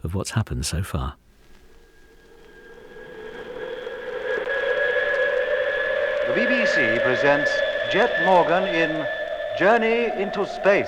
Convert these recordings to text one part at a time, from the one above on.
of what's happened so far. The BBC presents Jet Morgan in Journey into Space.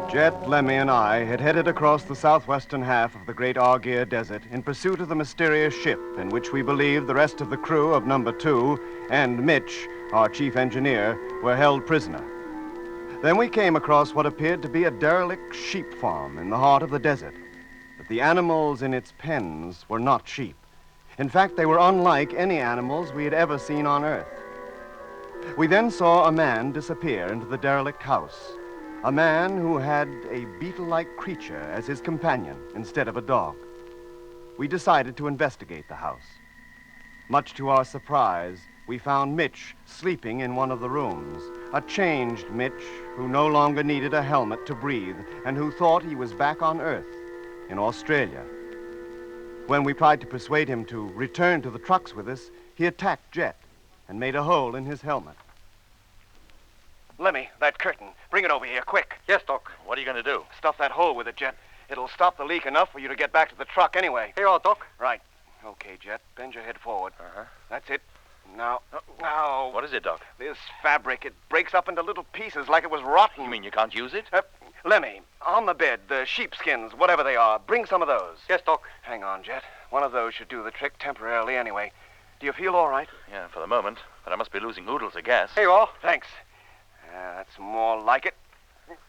Jet, Lemmy, and I had headed across the southwestern half of the Great Argier Desert in pursuit of the mysterious ship in which we believed the rest of the crew of number 2 and Mitch, our chief engineer, were held prisoner. Then we came across what appeared to be a derelict sheep farm in the heart of the desert. But the animals in its pens were not sheep. In fact, they were unlike any animals we had ever seen on Earth. We then saw a man disappear into the derelict house. A man who had a beetle-like creature as his companion instead of a dog. We decided to investigate the house. Much to our surprise, we found Mitch sleeping in one of the rooms. A changed Mitch who no longer needed a helmet to breathe and who thought he was back on Earth, in Australia. When we tried to persuade him to return to the trucks with us, he attacked Jet and made a hole in his helmet. Lemmy, that curtain. Bring it over here, quick. Yes, Doc. What are you going to do? Stuff that hole with it, Jet. It'll stop the leak enough for you to get back to the truck anyway. Here you are, Doc. Right. Okay, Jet. Bend your head forward. Uh-huh. That's it. Now. What is it, Doc? This fabric, it breaks up into little pieces like it was rotten. You mean you can't use it? Lemmy, on the bed, the sheepskins, whatever they are, bring some of those. Yes, Doc. Hang on, Jet. One of those should do the trick temporarily anyway. Do you feel all right? Yeah, for the moment. But I must be losing oodles of gas. Here you are. Thanks. That's more like it.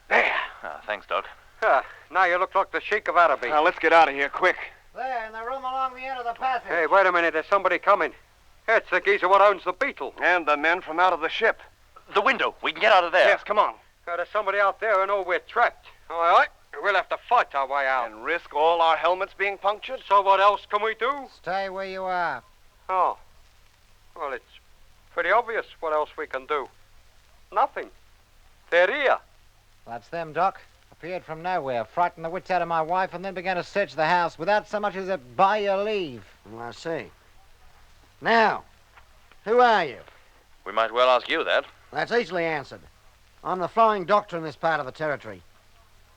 There. Thanks, Doc. Now you look like the Sheik of Araby. Now, let's get out of here, quick. There, in the room along the end of the passage. Hey, wait a minute. There's somebody coming. It's the geezer what owns the Beetle. And the men from out of the ship. The window. We can get out of there. Yes, come on. There's somebody out there and we're trapped. All right. We'll have to fight our way out. And risk all our helmets being punctured? So what else can we do? Stay where you are. Oh. Well, it's pretty obvious what else we can do. Nothing. They're here. That's them, Doc. Appeared from nowhere, frightened the wits out of my wife, and then began to search the house without so much as a by your leave. I see. Now, who are you? We might well ask you that. That's easily answered. I'm the flying doctor in this part of the territory.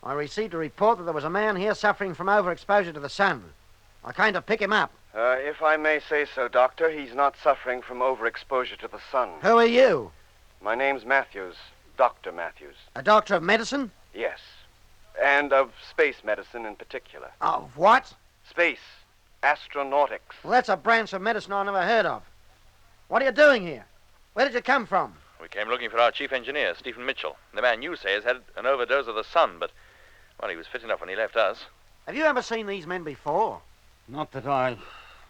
I received a report that there was a man here suffering from overexposure to the sun. I came to pick him up. If I may say so, Doctor, he's not suffering from overexposure to the sun. Who are you? My name's Matthews, Dr. Matthews. A doctor of medicine? Yes. And of space medicine in particular. Of what? Space. Astronautics. Well, that's a branch of medicine I never heard of. What are you doing here? Where did you come from? We came looking for our chief engineer, Stephen Mitchell. The man you say has had an overdose of the sun, but, well, he was fit enough when he left us. Have you ever seen these men before? Not that I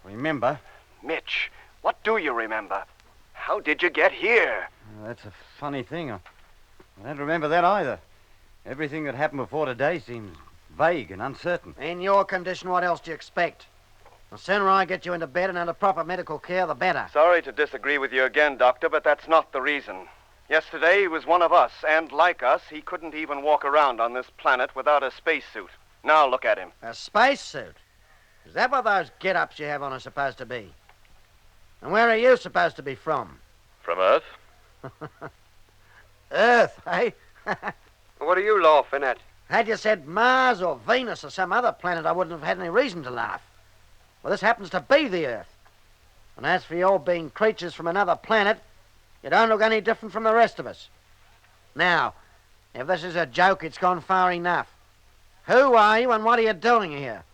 remember. Mitch, what do you remember? How did you get here? That's a funny thing. I don't remember that either. Everything that happened before today seems vague and uncertain. In your condition, what else do you expect? The sooner I get you into bed and under proper medical care, the better. Sorry to disagree with you again, Doctor, but that's not the reason. Yesterday, he was one of us, and like us, he couldn't even walk around on this planet without a spacesuit. Now look at him. A spacesuit? Is that what those get-ups you have on are supposed to be? And where are you supposed to be from? From Earth? Earth, eh? What are you laughing at? Had you said Mars or Venus or some other planet, I wouldn't have had any reason to laugh. Well, this happens to be the Earth. And as for your being creatures from another planet, you don't look any different from the rest of us. Now, if this is a joke, it's gone far enough. Who are you and what are you doing here?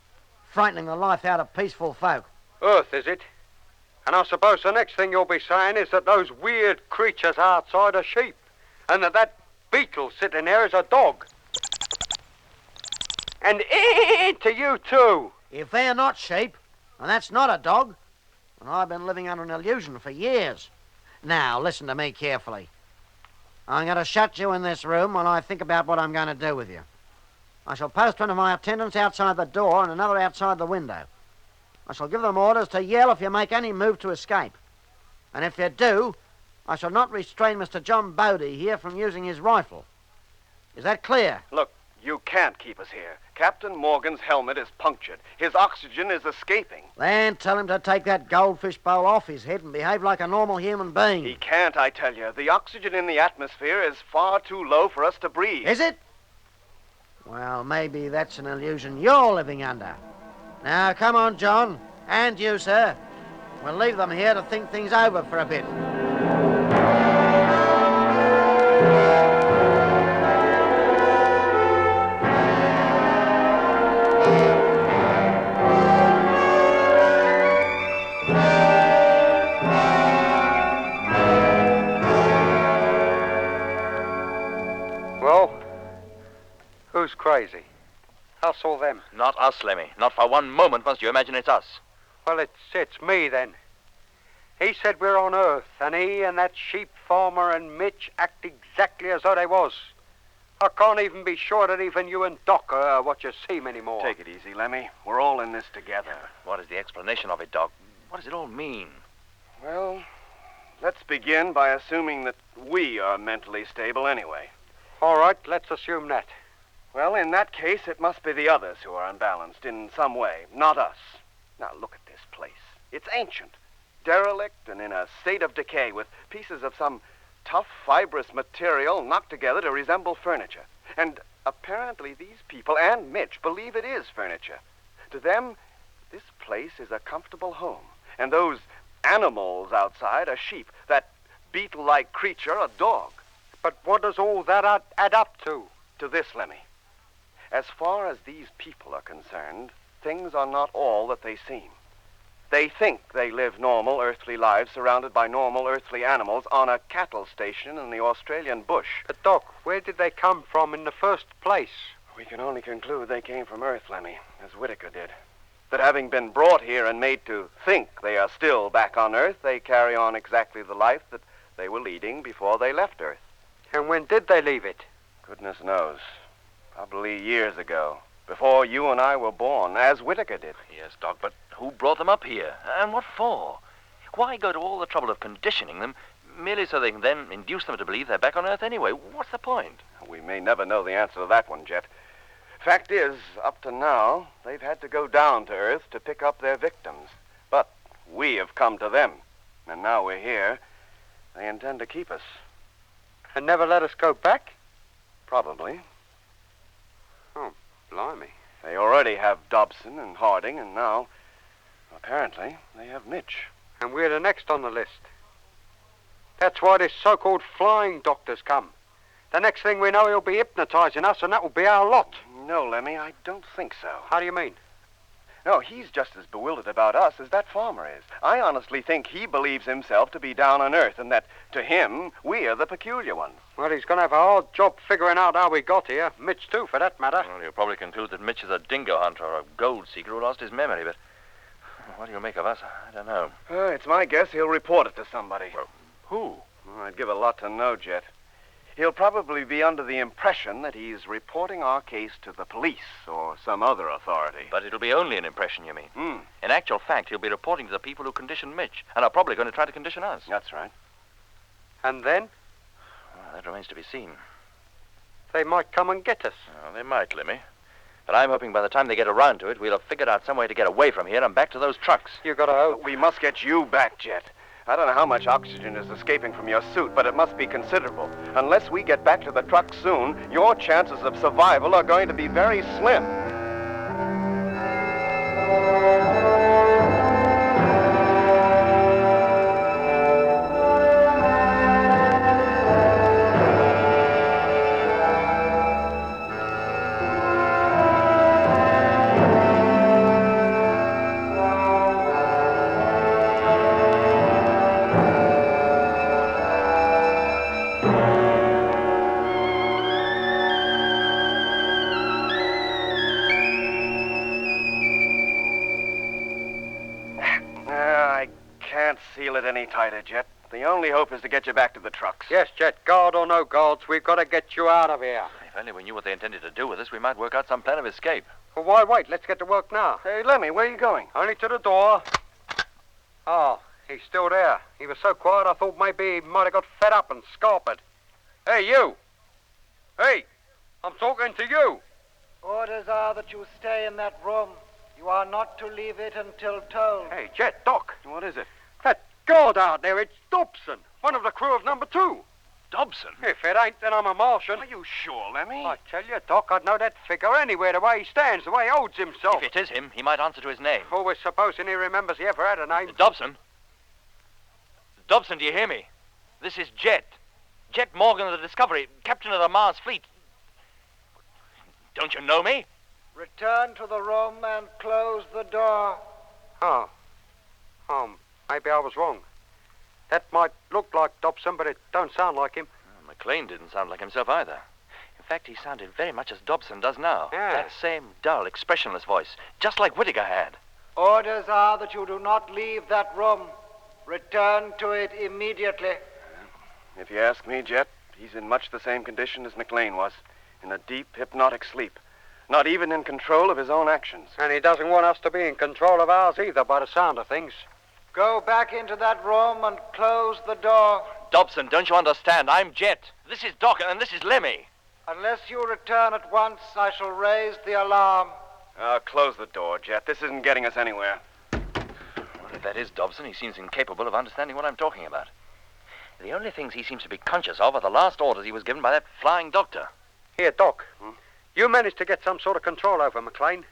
Frightening the life out of peaceful folk. Earth, is it? And I suppose the next thing you'll be saying is that those weird creatures outside are sheep, and that beetle sitting there is a dog. And to you, too. If they're not sheep, and that's not a dog, then I've been living under an illusion for years. Now, listen to me carefully. I'm going to shut you in this room while I think about what I'm going to do with you. I shall post one of my attendants outside the door and another outside the window. I shall give them orders to yell if you make any move to escape. And if you do, I shall not restrain Mr. John Bodie here from using his rifle. Is that clear? Look, you can't keep us here. Captain Morgan's helmet is punctured. His oxygen is escaping. Then tell him to take that goldfish bowl off his head and behave like a normal human being. He can't, I tell you. The oxygen in the atmosphere is far too low for us to breathe. Is it? Well, maybe that's an illusion you're living under. Now, come on, John. And you, sir. We'll leave them here to think things over for a bit. Well, who's crazy? Us or them? Not us, Lemmy. Not for one moment must you imagine it's us. Well, it's me then. He said we're on Earth, and he and that sheep farmer and Mitch act exactly as though they was. I can't even be sure that even you and Doc are what you seem anymore. Take it easy, Lemmy. We're all in this together. What is the explanation of it, Doc? What does it all mean? Well, let's begin by assuming that we are mentally stable anyway. All right, let's assume that. Well, in that case, it must be the others who are unbalanced in some way, not us. Now, look at this place. It's ancient, derelict, and in a state of decay, with pieces of some tough, fibrous material knocked together to resemble furniture. And apparently these people and Mitch believe it is furniture. To them, this place is a comfortable home. And those animals outside are sheep. That beetle-like creature, a dog. But what does all that add up to? To this, Lemmy. As far as these people are concerned, things are not all that they seem. They think they live normal earthly lives surrounded by normal earthly animals on a cattle station in the Australian bush. But, Doc, where did they come from in the first place? We can only conclude they came from Earth, Lemmy, as Whitaker did. That having been brought here and made to think they are still back on Earth, they carry on exactly the life that they were leading before they left Earth. And when did they leave it? Goodness knows. Probably years ago. Before you and I were born, as Whitaker did. Yes, Doc, but who brought them up here? And what for? Why go to all the trouble of conditioning them merely so they can then induce them to believe they're back on Earth anyway? What's the point? We may never know the answer to that one, Jet. Fact is, up to now, they've had to go down to Earth to pick up their victims. But we have come to them. And now we're here. They intend to keep us. And never let us go back? Probably. Oh, blimey. They already have Dobson and Harding, and now, apparently, they have Mitch. And we're the next on the list. That's why this so-called flying doctor's come. The next thing we know, he'll be hypnotizing us, and that will be our lot. No, Lemmy, I don't think so. How do you mean? No, he's just as bewildered about us as that farmer is. I honestly think he believes himself to be down on Earth, and that, to him, we are the peculiar ones. Well, he's going to have a hard job figuring out how we got here. Mitch, too, for that matter. Well, you'll probably conclude that Mitch is a dingo hunter or a gold seeker who lost his memory, but what do you make of us? I don't know. It's my guess he'll report it to somebody. Well, who? Well, I'd give a lot to know, Jet. He'll probably be under the impression that he's reporting our case to the police or some other authority. But it'll be only an impression, you mean? Hmm. In actual fact, he'll be reporting to the people who conditioned Mitch, and are probably going to try to condition us. That's right. And then? Well, that remains to be seen. They might come and get us. Well, they might, Lemmy. But I'm hoping by the time they get around to it, we'll have figured out some way to get away from here and back to those trucks. You gotta hope. We must get you back, Jet. I don't know how much oxygen is escaping from your suit, but it must be considerable. Unless we get back to the truck soon, your chances of survival are going to be very slim. Seal it any tighter, Jet. The only hope is to get you back to the trucks. Yes, Jet, guard or no guards, we've got to get you out of here. If only we knew what they intended to do with us, we might work out some plan of escape. Well, why wait? Let's get to work now. Hey, Lemmy, where are you going? Only to the door. Oh, he's still there. He was so quiet I thought maybe he might have got fed up and scarpered. Hey, you! Hey! I'm talking to you! Orders are that you stay in that room. You are not to leave it until told. Hey, Jet, Doc. What is it? That guard out there, it's Dobson, one of the crew of number 2. Dobson? If it ain't, then I'm a Martian. Are you sure, Lemmy? I tell you, Doc, I'd know that figure anywhere, the way he stands, the way he holds himself. If it is him, he might answer to his name. Oh, we're supposing he remembers he ever had a name. Dobson? Dobson, do you hear me? This is Jet. Jet Morgan of the Discovery, captain of the Mars fleet. Don't you know me? Return to the room and close the door. Oh, maybe I was wrong. That might look like Dobson, but it don't sound like him. McLean didn't sound like himself either. In fact, he sounded very much as Dobson does now. Yeah. That same dull, expressionless voice, just like Whitaker had. Orders are that you do not leave that room. Return to it immediately. If you ask me, Jet, he's in much the same condition as McLean was. In a deep, hypnotic sleep. Not even in control of his own actions. And he doesn't want us to be in control of ours either, by the sound of things. Go back into that room and close the door. Dobson, don't you understand? I'm Jet. This is Doc, and this is Lemmy. Unless you return at once, I shall raise the alarm. Close the door, Jet. This isn't getting us anywhere. Well, if that is Dobson, he seems incapable of understanding what I'm talking about. The only things he seems to be conscious of are the last orders he was given by that flying doctor. Here, Doc. You managed to get some sort of control over McLean.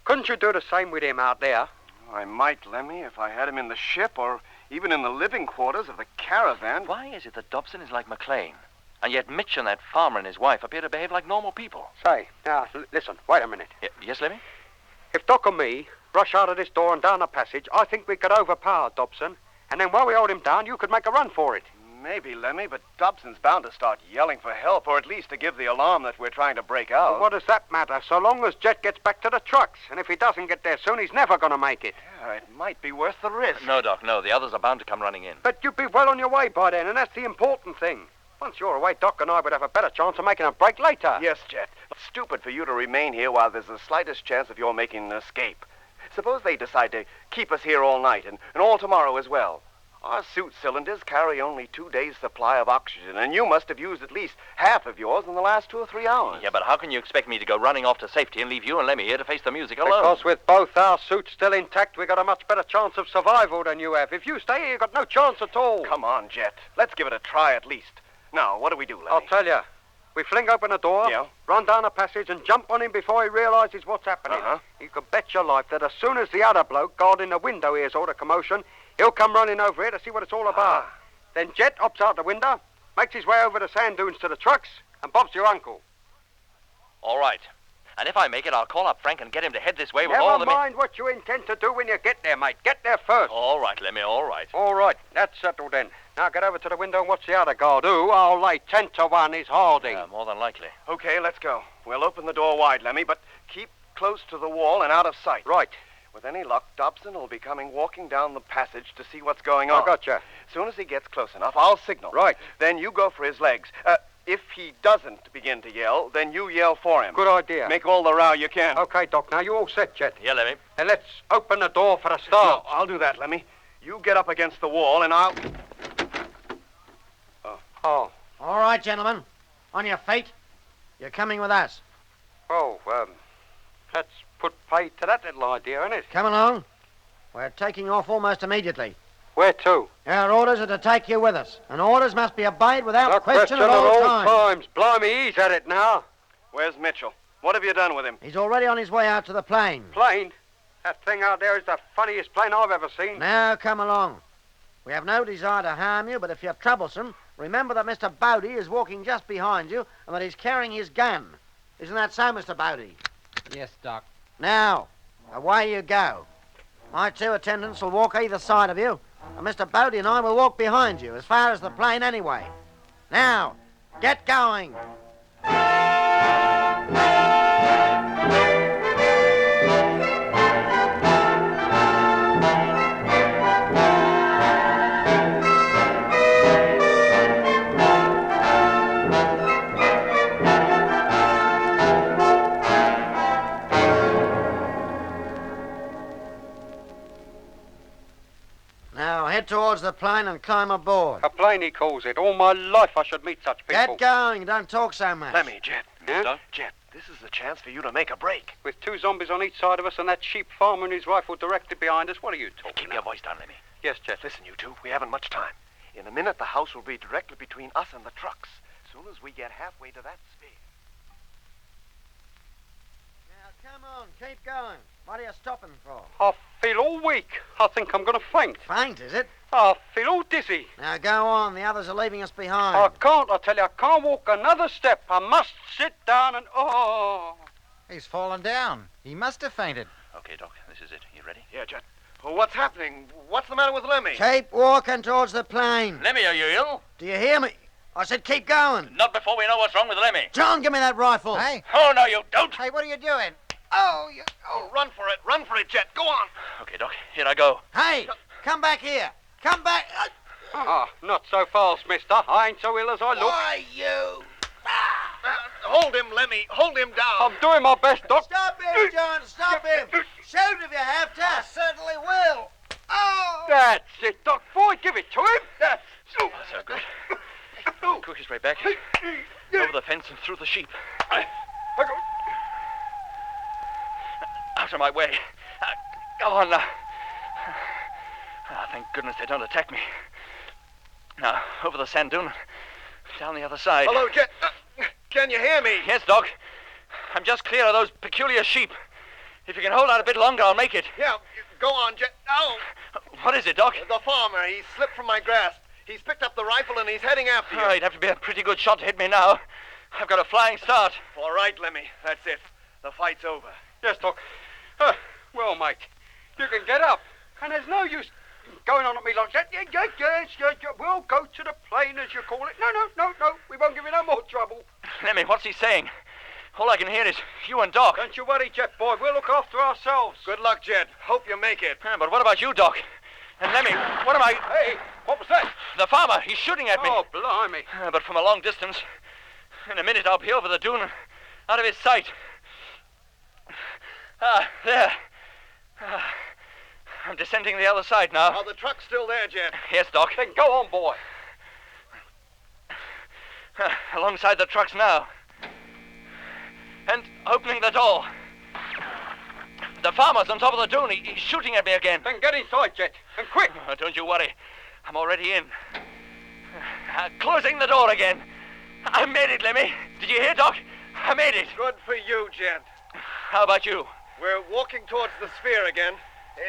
Couldn't you do the same with him out there? I might, Lemmy, if I had him in the ship or even in the living quarters of the caravan. Why is it that Dobson is like McLean, and yet Mitch and that farmer and his wife appear to behave like normal people? Say, now, listen, wait a minute. Yes, Lemmy? If Doc and me rush out of this door and down the passage, I think we could overpower Dobson. And then while we hold him down, you could make a run for it. Maybe, Lemmy, but Dobson's bound to start yelling for help, or at least to give the alarm that we're trying to break out. Well, what does that matter, so long as Jet gets back to the trucks? And if he doesn't get there soon, he's never going to make it. Yeah, it might be worth the risk. No, Doc, no. The others are bound to come running in. But you'd be well on your way by then, and that's the important thing. Once you're away, Doc and I would have a better chance of making a break later. Yes, Jet. It's stupid for you to remain here while there's the slightest chance of your making an escape. Suppose they decide to keep us here all night and all tomorrow as well. Our suit cylinders carry only 2 days' supply of oxygen, and you must have used at least half of yours in the last 2 or 3 hours. Yeah, but how can you expect me to go running off to safety and leave you and Lemmy here to face the music alone? Because with both our suits still intact, we got a much better chance of survival than you have. If you stay here, you got no chance at all. Come on, Jet. Let's give it a try at least. Now, what do we do, Lemmy? I'll tell you. We fling open the door, Yeah. run down the passage, and jump on him before he realizes what's happening. Uh-huh. You can bet your life that as soon as the other bloke guarding the window hears all the commotion, he'll come running over here to see what it's all about. Then Jet hops out the window, makes his way over the sand dunes to the trucks, and Bob's your uncle. All right. And if I make it, I'll call up Frank and get him to head this way with all Never the... mind what you intend to do when you get there, mate. Get there first. All right, Lemmy, all right. All right, that's settled then. Now get over to the window and watch the other guard, who, I'll lay 10 to 1, is holding. Yeah, more than likely. Okay, let's go. We'll open the door wide, Lemmy, but keep close to the wall and out of sight. Right. With any luck, Dobson will be coming walking down the passage to see what's going on. I gotcha. As soon as he gets close enough, I'll signal. Right. Then you go for his legs. If he doesn't begin to yell, then you yell for him. Good idea. Make all the row you can. Okay, Doc, now you all set, Jet. Yeah, Lemmy. And let's open the door for the start. No, I'll do that, Lemmy. You get up against the wall, and I'll... Oh. All right, gentlemen. On your feet. You're coming with us. Oh, let's put pay to that little idea, isn't it? Come along. We're taking off almost immediately. Where to? Our orders are to take you with us, and orders must be obeyed without Not question at all times. Blimey, he's at it now. Where's Mitchell? What have you done with him? He's already on his way out to the plane. Plane? That thing out there is the funniest plane I've ever seen. Now, come along. We have no desire to harm you, but if you're troublesome, remember that Mr. Bodie is walking just behind you and that he's carrying his gun. Isn't that so, Mr. Bodie? Yes, Doc. Now, away you go. My 2 attendants will walk either side of you, and Mr. Bodie and I will walk behind you, as far as the plane anyway. Now, get going. towards the plane and climb aboard. A plane, he calls it. All my life I should meet such people. Get going. Don't talk so much. Lemmy, Jet. Yeah? Jet, this is the chance for you to make a break. With 2 zombies on each side of us and that sheep farmer and his rifle directed behind us, what are you talking Keep your voice down, Lemmy. Yes, Jet. Listen, you two, we haven't much time. In a minute, the house will be directly between us and the trucks. As soon as we get halfway to that sphere. Now, come on. Keep going. What are you stopping for? I feel all weak. I think I'm going to faint. Faint, is it? I feel all dizzy. Now, go on. The others are leaving us behind. I can't, I tell you. I can't walk another step. I must sit down and... Oh. He's fallen down. He must have fainted. Okay, Doc, this is it. You ready? Yeah, Jet. Well, what's happening? What's the matter with Lemmy? Keep walking towards the plane. Lemmy, are you ill? Do you hear me? I said keep going. Not before we know what's wrong with Lemmy. John, give me that rifle. Hey, Oh, no, you don't. hey, what are you doing? Oh, run for it. Run for it, Jet. Go on. Okay, Doc, here I go. Hey, come back here. Come back. Not so fast, mister. I ain't so ill as I look. Why, you? Hold him, Lemmy. Hold him down. I'm doing my best, Doc. Stop him, John. Stop him. Shoot if you have to. I certainly will. Oh! That's it, Doc. Boy, give it to him. That's... That's so good. The quickest way back. Over the fence and through the sheep. Out of my way. Go on now. Thank goodness they don't attack me. Now, over the sand dune, down the other side. Hello, Jet. Can you hear me? Yes, Doc. I'm just clear of those peculiar sheep. If you can hold out a bit longer, I'll make it. Yeah, go on, Jet. Oh! What is it, Doc? The farmer, he slipped from my grasp. He's picked up the rifle and he's heading after you. Oh, he'd have to be a pretty good shot to hit me now. I've got a flying start. All right, Lemmy. That's it. The fight's over. Yes, Doc. Well, mate, you can get up. And there's no use going on at me like that. Yes. We'll go to the plane, as you call it. No. We won't give you no more trouble. Lemmy, what's he saying? All I can hear is you and Doc. Don't you worry, Jet boy. We'll look after ourselves. Good luck, Jet. Hope you make it. But what about you, Doc? And Lemmy, what am I... Hey, what was that? The farmer, he's shooting at me. Oh, blimey. But from a long distance. In a minute, I'll be over the dune, out of his sight. There. I'm descending the other side now. Are the truck's still there, Jet? Yes, Doc. Then go on, boy. Alongside the trucks now. And opening the door. The farmer's on top of the dune. He's shooting at me again. Then get inside, Jet. And quick. Don't you worry. I'm already in. Closing the door again. I made it, Lemmy. Did you hear, Doc? I made it. Good for you, Jet. How about you? We're walking towards the sphere again.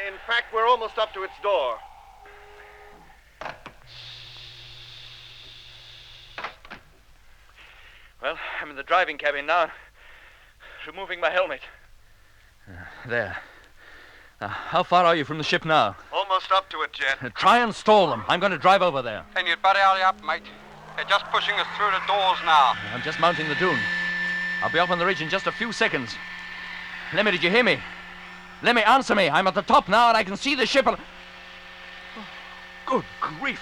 In fact, we're almost up to its door. Well, I'm in the driving cabin now. Removing my helmet. There. How far are you from the ship now? Almost up to it, Jet. Try and stall them. I'm going to drive over there. Then you'd better hurry up, mate. They're just pushing us through the doors now. I'm just mounting the dune. I'll be up on the ridge in just a few seconds. Lemmy, did you hear me? Lemmy, answer me. I'm at the top now and I can see the ship. Good grief.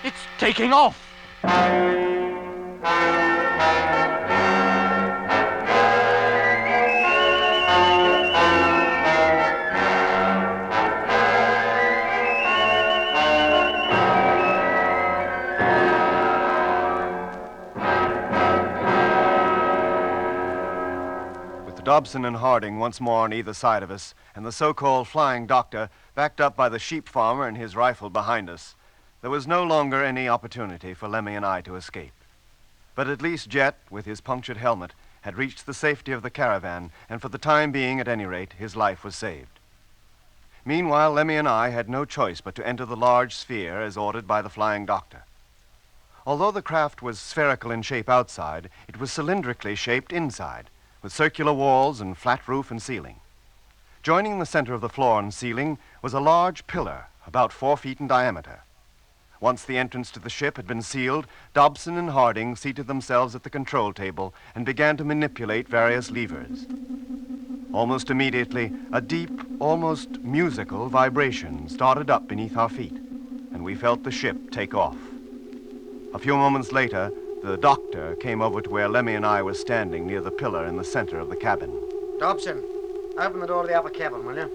It's taking off. Dobson and Harding once more on either side of us, and the so-called flying doctor backed up by the sheep farmer and his rifle behind us. There was no longer any opportunity for Lemmy and I to escape. But at least Jet, with his punctured helmet, had reached the safety of the caravan, and for the time being, at any rate, his life was saved. Meanwhile, Lemmy and I had no choice but to enter the large sphere as ordered by the flying doctor. Although the craft was spherical in shape outside, it was cylindrically shaped inside, with circular walls and flat roof and ceiling. Joining the center of the floor and ceiling was a large pillar, about 4 feet in diameter. Once the entrance to the ship had been sealed, Dobson and Harding seated themselves at the control table and began to manipulate various levers. Almost immediately, a deep, almost musical vibration started up beneath our feet, and we felt the ship take off. A few moments later, the doctor came over to where Lemmy and I were standing near the pillar in the center of the cabin. Dobson, open the door to the upper cabin, will you?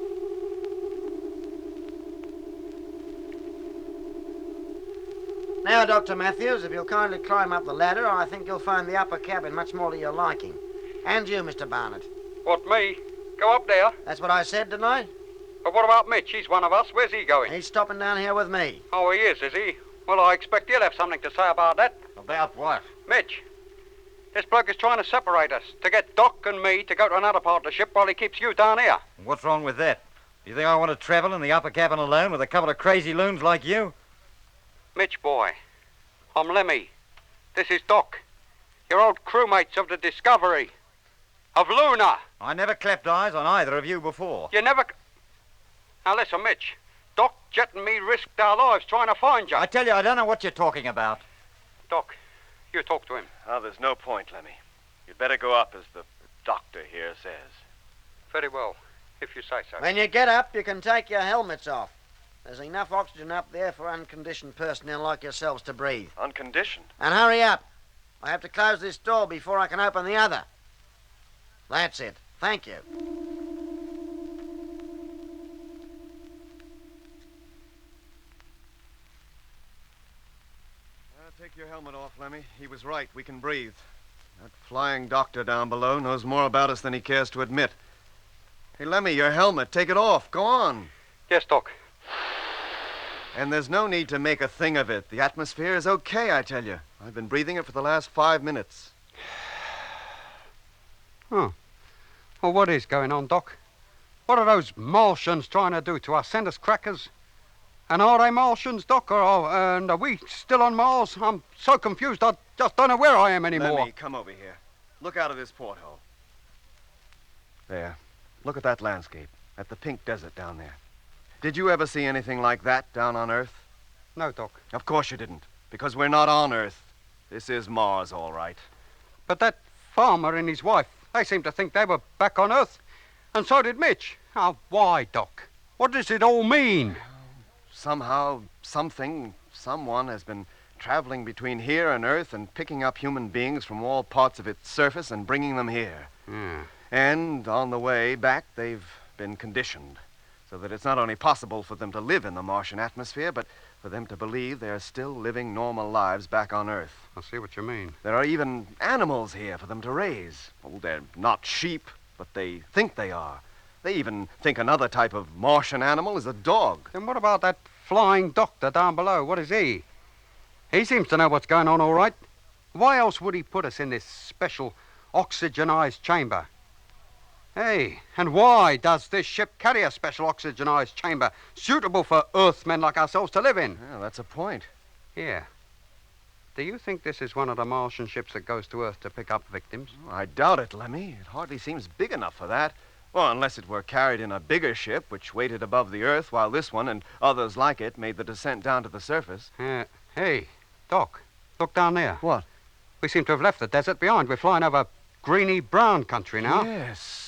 Now, Dr. Matthews, if you'll kindly climb up the ladder, I think you'll find the upper cabin much more to your liking. And you, Mr. Barnet. What, me? Go up there? That's what I said, didn't I? But what about Mitch? He's one of us. Where's he going? He's stopping down here with me. Oh, he is he? Well, I expect he'll have something to say about that. About what? Mitch, this bloke is trying to separate us, to get Doc and me to go to another part of the ship while he keeps you down here. What's wrong with that? Do you think I want to travel in the upper cabin alone with a couple of crazy loons like you? Mitch, boy, I'm Lemmy. This is Doc. Your old crewmates of the Discovery. Of Luna. I never clapped eyes on either of you before. You never... Now listen, Mitch. Doc, Jet and me risked our lives trying to find you. I tell you, I don't know what you're talking about. Doc, you talk to him. Oh, there's no point, Lemmy. You'd better go up, as the doctor here says. Very well, if you say so. When you get up, you can take your helmets off. There's enough oxygen up there for unconditioned personnel like yourselves to breathe. Unconditioned? And hurry up. I have to close this door before I can open the other. That's it. Thank you. Take your helmet off, Lemmy. He was right. We can breathe. That flying doctor down below knows more about us than he cares to admit. Hey, Lemmy, your helmet. Take it off. Go on. Yes, Doc. And there's no need to make a thing of it. The atmosphere is okay, I tell you. I've been breathing it for the last 5 minutes. Oh. Well, what is going on, Doc? What are those Martians trying to do to us? Send us crackers? And are they Martians, Doc? And are we still on Mars? I'm so confused, I just don't know where I am anymore. Lemmy, come over here. Look out of this porthole. There. Look at that landscape. At the pink desert down there. Did you ever see anything like that down on Earth? No, Doc. Of course you didn't. Because we're not on Earth. This is Mars, all right. But that farmer and his wife, they seem to think they were back on Earth. And so did Mitch. Now, why, Doc? What does it all mean? Somehow, someone has been traveling between here and Earth and picking up human beings from all parts of its surface and bringing them here. And on the way back, they've been conditioned so that it's not only possible for them to live in the Martian atmosphere, but for them to believe they're still living normal lives back on Earth. I see what you mean. There are even animals here for them to raise. Oh, they're not sheep, but they think they are. They even think another type of Martian animal is a dog. Then what about that flying doctor down below? What is he? He seems to know what's going on all right. Why else would he put us in this special oxygenized chamber? Hey, and why does this ship carry a special oxygenized chamber suitable for Earthmen like ourselves to live in? Yeah, that's a point. Yeah. Do you think this is one of the Martian ships that goes to Earth to pick up victims? Oh, I doubt it, Lemmy. It hardly seems big enough for that. Well, unless it were carried in a bigger ship, which waited above the Earth while this one and others like it made the descent down to the surface. Hey, Doc, look down there. What? We seem to have left the desert behind. We're flying over greeny brown country now. Yes.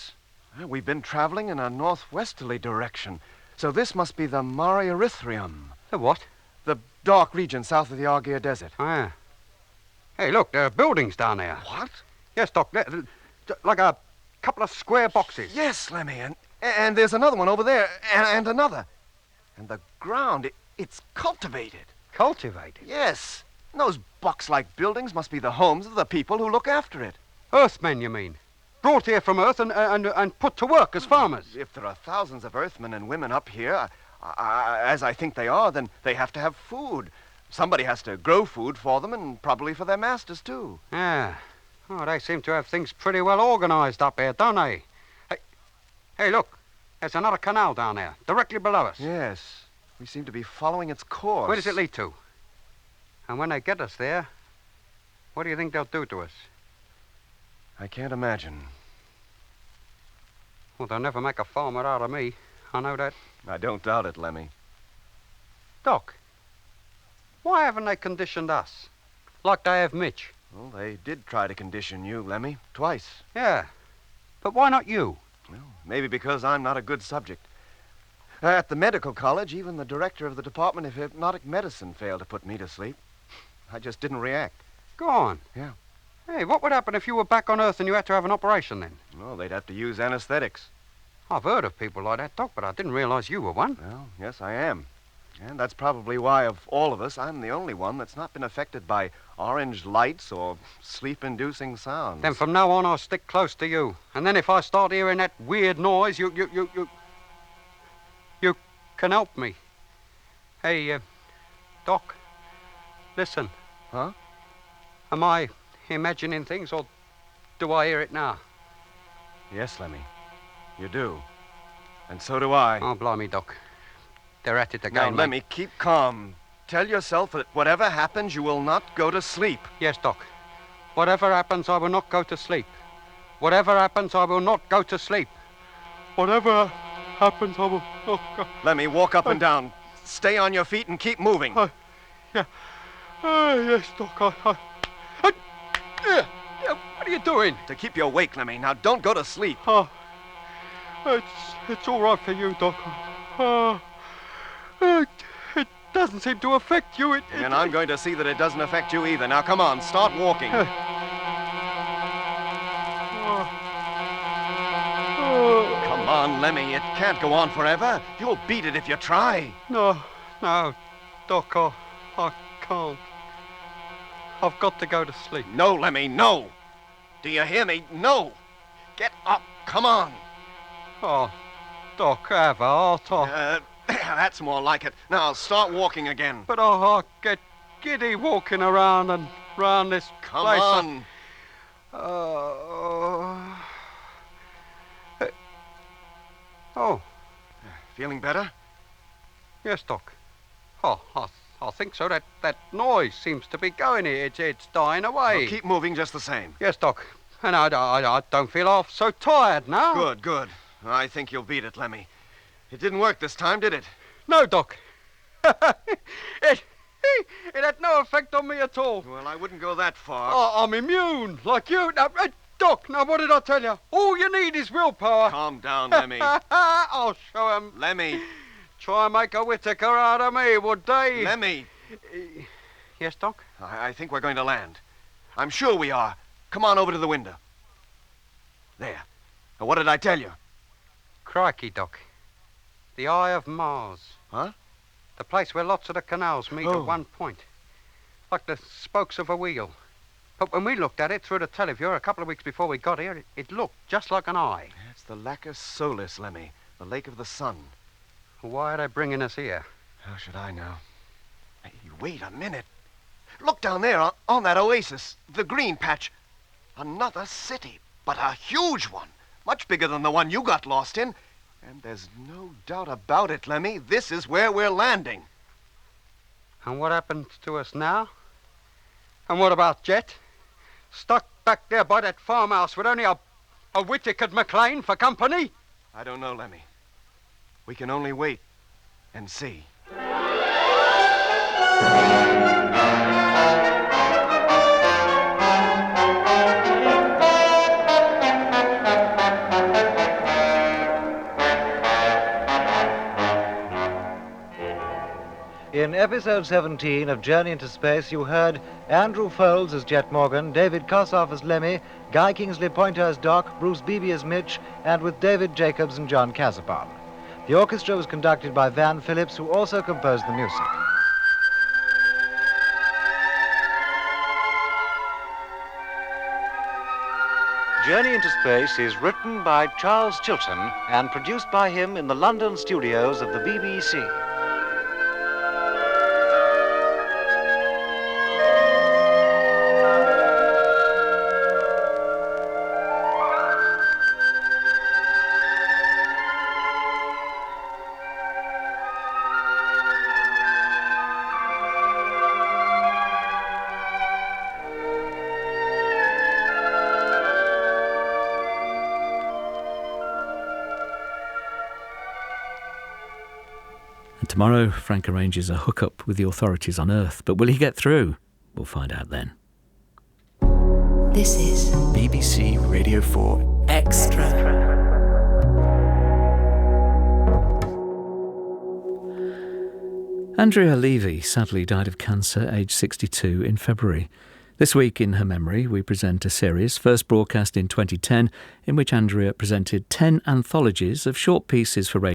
We've been traveling in a northwesterly direction. So this must be the Erythrium. The what? The dark region south of the Argyre Desert. Oh, yeah. Hey, look, there are buildings down there. What? Yes, Doc, like a couple of square boxes. Yes, Lemmy, and there's another one over there, and another. And the ground, it's cultivated. Cultivated? Yes. And those box-like buildings must be the homes of the people who look after it. Earthmen, you mean? Brought here from Earth and put to work as farmers. If there are thousands of Earthmen and women up here, as I think they are, then they have to have food. Somebody has to grow food for them and probably for their masters, too. Yeah. Oh, they seem to have things pretty well organized up here, don't they? Hey, look. There's another canal down there, directly below us. Yes. We seem to be following its course. Where does it lead to? And when they get us there, what do you think they'll do to us? I can't imagine. Well, they'll never make a farmer out of me. I know that. I don't doubt it, Lemmy. Doc, why haven't they conditioned us? Like they have Mitch. Well, they did try to condition you, Lemmy, twice. Yeah, but why not you? Well, maybe because I'm not a good subject. At the medical college, even the director of the Department of Hypnotic Medicine failed to put me to sleep. I just didn't react. Go on. Yeah. Hey, what would happen if you were back on Earth and you had to have an operation then? Well, they'd have to use anesthetics. I've heard of people like that, Doc, but I didn't realize you were one. Well, yes, I am. And that's probably why, of all of us, I'm the only one that's not been affected by orange lights or sleep-inducing sounds. Then from now on, I'll stick close to you. And then if I start hearing that weird noise, you can help me. Hey, Doc, listen. Huh? Am I imagining things, or do I hear it now? Yes, Lemmy. You do. And so do I. Oh, blimey, Doc. They're at it again. Now, mate. Lemmy, keep calm. Tell yourself that whatever happens, you will not go to sleep. Yes, Doc. Whatever happens, I will not go to sleep. Whatever happens, I will not go to sleep. Whatever happens, I will not go... Lemmy, walk up and down. Stay on your feet and keep moving. Yeah. Yes, Doc. Yeah. What are you doing? To keep you awake, Lemmy. Now, don't go to sleep. It's all right for you, Doc. It doesn't seem to affect you. And I'm going to see that it doesn't affect you either. Now, come on, start walking. Come on, Lemmy. It can't go on forever. You'll beat it if you try. No, Doc, I can't. I've got to go to sleep. No, Lemmy, no. Do you hear me? No. Get up. Come on. Oh, Doc, have a heart. That's more like it. Now, start walking again. But I get giddy walking around and round this Come place. on. Oh. Feeling better? Yes, Doc. Oh, I think so. That noise seems to be going here. It's dying away. Well, keep moving just the same. Yes, Doc. And I don't feel half so tired now. Good. I think you'll beat it, Lemmy. It didn't work this time, did it? No, Doc. It had no effect on me at all. Well, I wouldn't go that far. Oh, I'm immune, like you. Now, Doc, now what did I tell you? All you need is willpower. Calm down, Lemmy. I'll show 'em. Lemmy. Try and make a Whitaker out of me, would they? Lemmy. Yes, Doc? I think we're going to land. I'm sure we are. Come on over to the window. There. Now, what did I tell you? Crikey, Doc. The Eye of Mars. Huh? The place where lots of the canals meet at one point. Like the spokes of a wheel. But when we looked at it through the televiewer a couple of weeks before we got here, it looked just like an eye. It's the Lacus Solis, Lemmy. The Lake of the Sun. Why are they bringing us here? How should I know? Hey, wait a minute. Look down there on that oasis. The green patch. Another city, but a huge one. Much bigger than the one you got lost in. And there's no doubt about it, Lemmy. This is where we're landing. And what happens to us now? And what about Jet? Stuck back there by that farmhouse with only a Whitaker McLean for company? I don't know, Lemmy. We can only wait and see. In episode 17 of Journey into Space, you heard Andrew Foulds as Jet Morgan, David Kossoff as Lemmy, Guy Kingsley Pointer as Doc, Bruce Beebe as Mitch, and with David Jacobs and John Cazabon. The orchestra was conducted by Van Phillips, who also composed the music. Journey into Space is written by Charles Chilton and produced by him in the London studios of the BBC. Tomorrow, Frank arranges a hookup with the authorities on Earth, but will he get through? We'll find out then. This is BBC Radio 4 Extra. Andrea Levy sadly died of cancer, aged 62, in February. This week, in her memory, we present a series, first broadcast in 2010, in which Andrea presented 10 anthologies of short pieces for radio.